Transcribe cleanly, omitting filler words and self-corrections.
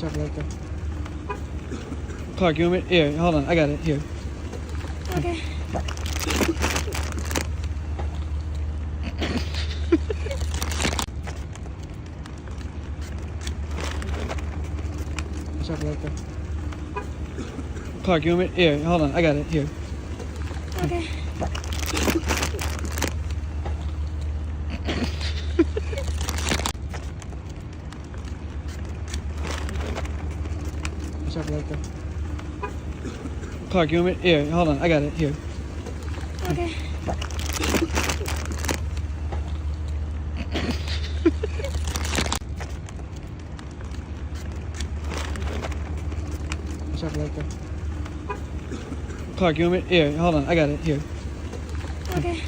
Stuff like that. Clark, you want me? Here, hold on. I got it. Here. Okay. Stuff like that. Clark, you want me? Here, hold on. I got it. Here. Okay. Stuff like that. Clark, you want me? Here, hold on. I got it. Here. Okay. Stuff like that. Clark, you want me? Here, hold on. I got it. Here. Okay.